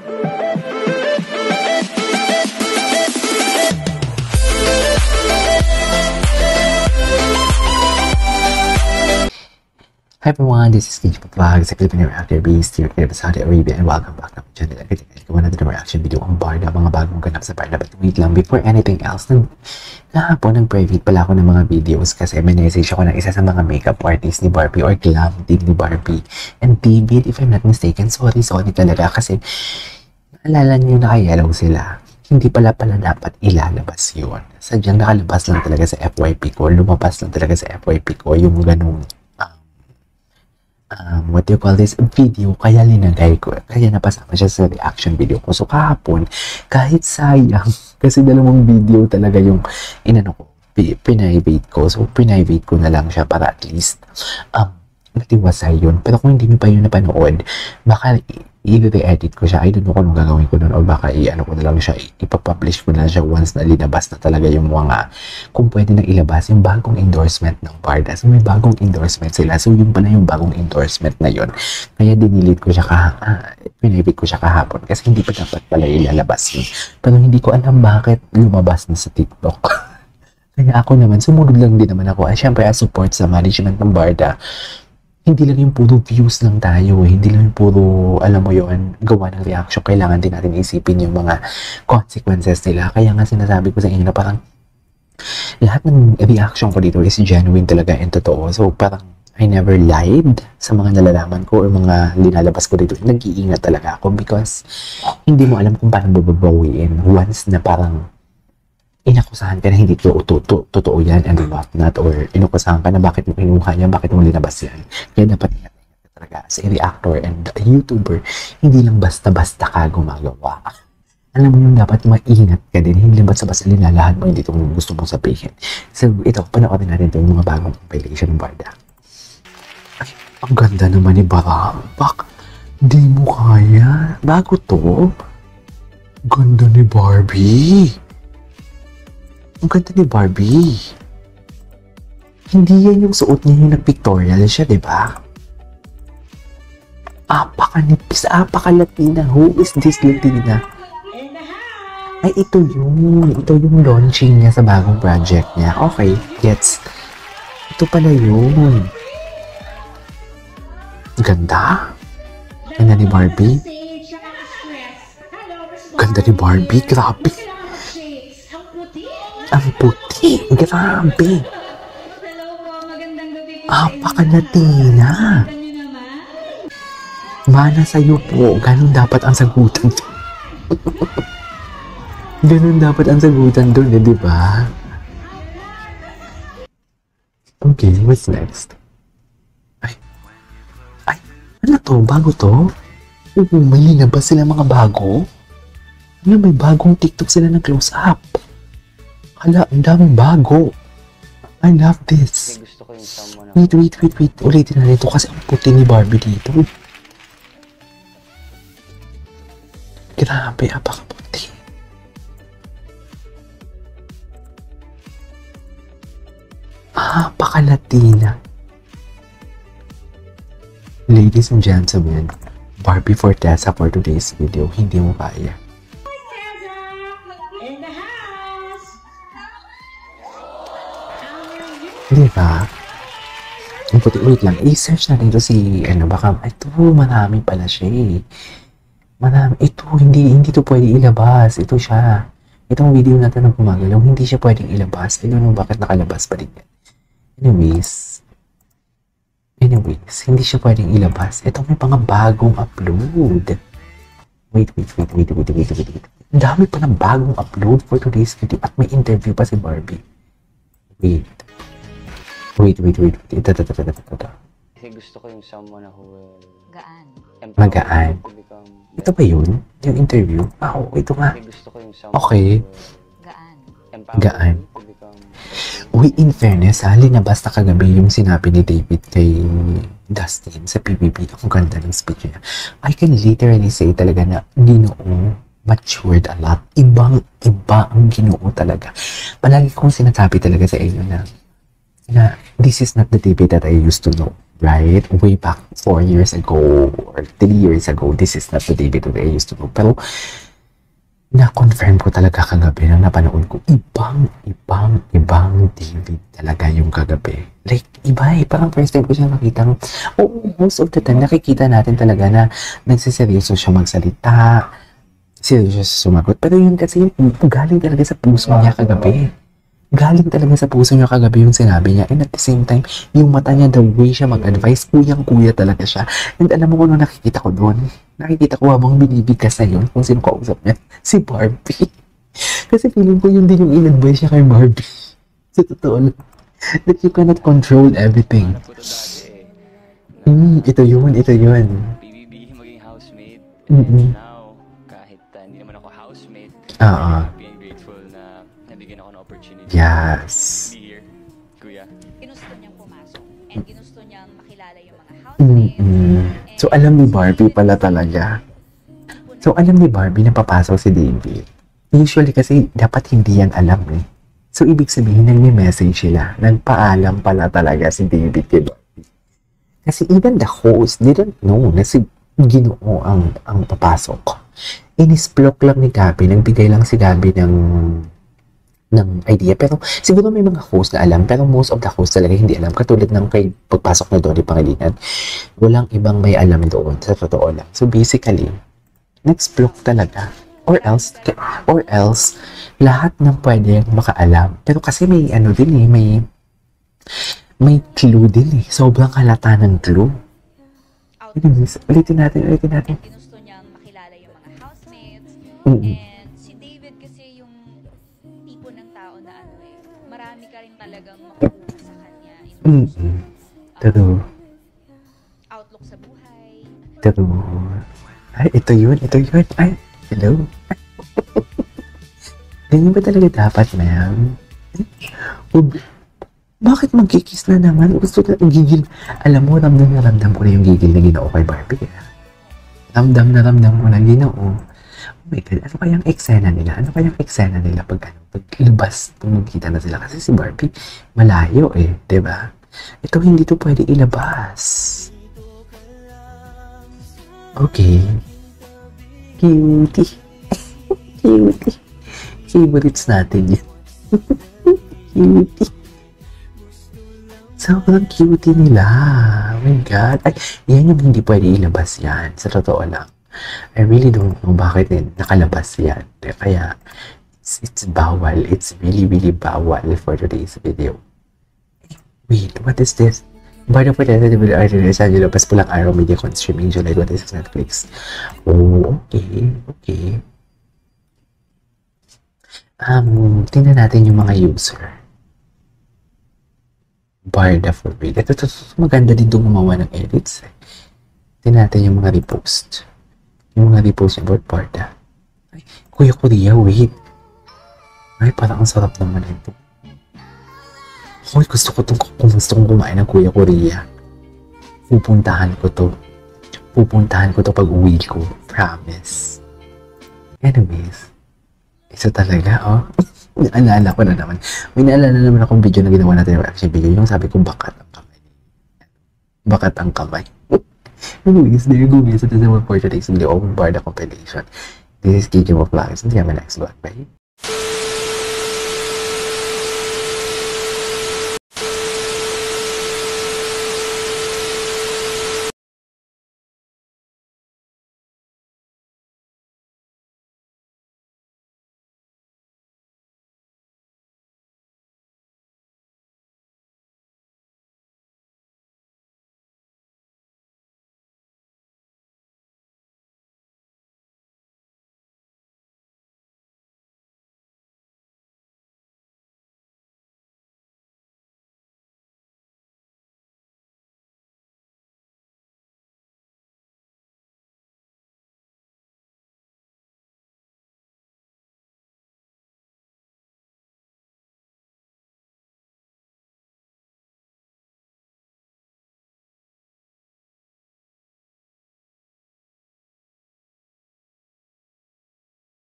Hi everyone, this is KJ Vlogs, a Filipino reactor based here in Saudi Arabia, and welcome back to my channel. Again, gawa natin ng reaction video ang Barda, mga bagong ganap sa Barda. But wait lang, before anything else, kahapon nag-private pala ako ng mga videos kasi may message ako ng isa sa mga makeup artist ni Barbie or glam team ni Barbie. And David, if I'm not mistaken, sorry talaga kasi naalala niyo na yellow sila. Hindi pala dapat ilalabas yun. Sadyang nakalabas lang talaga sa FYP ko, lumabas lang talaga sa FYP ko yung ganung what do you call this, video, kaya linagay ko, kaya napasama siya sa reaction video ko. So kahapon, kahit sayang, kasi dalawang video talaga yung inano ko, pinivate ko. So pinivate ko na lang siya para at least natiwasay yun. Pero kung hindi nyo pa yun napanood, baka i-re-edit ko siya. I don't know kung anong gagawin ko nun, o baka i-ano ko na lang siya, ipapublish ko na siya once na linabas na talaga yung mga, kung pwede na ilabas yung bagong endorsement ng Barda. So may bagong endorsement sila. So yun pala yung bagong endorsement na yun. Kaya dinilit ko siya pinibig ko siya kahapon kasi hindi pa dapat pala ilalabas yun. Pero hindi ko alam bakit lumabas na sa TikTok. Kaya ako naman, sumunod lang din naman ako. Siyempre, as support sa management ng Barda, hindi lang yung puro views lang tayo, hindi lang yung puro, alam mo yun, gawa ng reaction. Kailangan din natin isipin yung mga consequences nila. Kaya nga sinasabi ko sa inyo na parang lahat ng reaction ko dito is genuine talaga and totoo. So parang I never lied sa mga nalalaman ko or mga linalabas ko dito. Nag-iingat talaga ako because hindi mo alam kung paano babawiin once na parang inakusahan ka na hindi totoo yan and what not, or inukusahan ka na bakit mo kinuha yan, bakit mo linabas yan. Kaya dapat ingat talaga sa reactor and YouTuber, hindi lang basta-basta ka gumagawa. Alam mo yung dapat maingat ka din, hindi lang basta-basta linalahan mo, hindi ito gusto mong sabihin. So ito, panoorin natin ito yung mga bagong compilation ng Barda. Ay, ang ganda naman ni Barambak. Di mo kaya. Bago to. Ganda ni Barbie. Ang ganda ni Barbie. Hindi yan yung suot niya yung nag-pictorial siya, di ba? Apakanipis, apaka-Latina. Who is this Latina? Ay, ito yung launching niya sa bagong project niya. Okay, gets. Ito pala yun. Ganda. Ganda ni Barbie. Ganda ni Barbie, grabe. Ang puti, grabe. Apaka-Latina. Mana sa'yo po, ganun dapat ang sagutan. Ganun dapat ang sagutan doon, di ba? Okay, what's next? Ay, ano to? Bago to? May linabas sila mga bago? May bagong TikTok sila ng close-up. Hala, ang daming bago. I love this. Wait. Ulitin na dito kasi ang puti ni Barbie dito. Grabe, apaka-puti. Apaka-Latina. Ladies and gentlemen, Barbie Forteza for today's video. Hindi mo kaya. Diba? Ang puti, wait lang. I-search natin ito si, baka, ito, marami pala siya eh. Marami. Ito, hindi ito pwede ilabas. Ito siya. Itong video natin na gumagalaw, hindi siya pwedeng ilabas. I don't know bakit nakalabas pa rin yan. Anyways, hindi siya pwedeng ilabas. Ito may mga bagong upload. Wait. Ang dami pa ng bagong upload for today's video at may interview pa si Barbie. Wait. Ito. Kasi gusto ko yung someone na who will magaan. Ito ba yun? Yung interview? Ito nga. Okay. Gaan. Uy, in fairness linabas na kagabi yung sinabi ni David kay Dustin sa PBB. Ang ganda ng speech niya. I can literally say talaga na Ginoo matured a lot. Ibang-iba ang Ginoo talaga. Palagi kong sinasabi talaga sa inyo na na this is not the David that I used to know, right? Way back 4 years ago or 3 years ago, this is not the David that I used to know. Pero na-confirm ko talaga kagabi nang napanood ko, ibang David talaga yung kagabi. Like, iba eh. Parang first time ko siya nakita. Most of the time, nakikita natin talaga na nagsiseryoso siya magsalita, seryoso siya sumagot. Pero yun kasi yung galing talaga sa puso niya kagabi. Galing talaga sa puso niya kagabi yung sinabi niya. And at the same time, yung mata niya, the way siya mag-advise, kuyang-kuya talaga siya. And alam mo kung ano nakikita ko doon? Nakikita ko habang binibigkas na yun kung sino kausap niya. Si Barbie. Kasi feeling ko yun din yung in-advise niya kay Barbie. Sa totoo lang. That you cannot control everything. Ito yun. BBB, maging housemate. And now, kahit hindi naman ako housemate, happy and grateful na nabigyan ako ng opportunity. Yes. Be here, kuya. Ginusto niyang pumasok and ginusto niyang makilala yung mga housemates. So, alam ni Barbie pala talaga. So, alam ni Barbie na papasok si David. Usually kasi dapat hindi yan alam eh. So, ibig sabihin, nagme-message sila. Nagpaalam pala talaga si David kay Barbie. Kasi even the host didn't know na si Ginoo ang papasok. Inisplok lang ni Gabi, nagbigay lang si Gabi ng idea. Pero siguro may mga host na alam, pero most of the host talaga hindi alam. Katulad ng kay pagpasok na Donnie Pangilinan, walang ibang may alam doon, sa totoo lang. So basically, nag-splok talaga. Or else, lahat ng pwede makaalam. Pero kasi may ano din eh, may clue din eh. Sobrang halata ng clue. Ulitin natin. Ginusto niyang makilala yung mga housemates. Mm-mm. And si David kasi yung tipo ng tao na ano eh, marami ka rin talagang makukuha sa kanya. True. Outlook sa buhay. True. Ay, ito yun. Ay, hello. Ganyan ba talaga dapat, ma'am? Bakit magkikiss na naman? Gusto na gigil. Alam mo, ramdam ko na yung gigil na Ginoo kay Barbie. Ramdam ko na Ginoo. Oh my God, ano kayang eksena nila? Pag ilabas, pag magkita na sila. Kasi si Barbie, malayo eh, diba? Ito, hindi to pwede ilabas. Okay. Cutie. Favorites natin yun. Cutie. Sobrang cutie nila. Oh my God. Ay, yan yung hindi pwede ilabas yan. Sa totoo lang. I really don't know bakit nakalabas yan. Kaya, it's bawal. It's really, really bawal for today's video. Wait, what is this? Barda po tayo with Artemis Angelo, pas pulang araw media streaming July 26 Netflix. Oh, okay. Tingnan natin yung mga user. Barda for real. Ito maganda din itong gumawa ng edits. Tingnan natin yung mga repost. Yung mga repost niya about Barda. Ay, Kuya Korea, wait. Ay, parang ang sarap naman ito. Hoy, gusto kong kumain ng Kuya Korea. Pupuntahan ko to pag uwi ko. Promise. Anyways, isa talaga, oh. Naalala ko na naman. May naalala naman akong video na ginawa natin yung reaction video. Yung sabi ko, bakat ang kamay. Anyways, there you go guys. Ito is for today's video of Barda compilation. This is KJ Mo Vlogs. See you on my next vlog. Bye.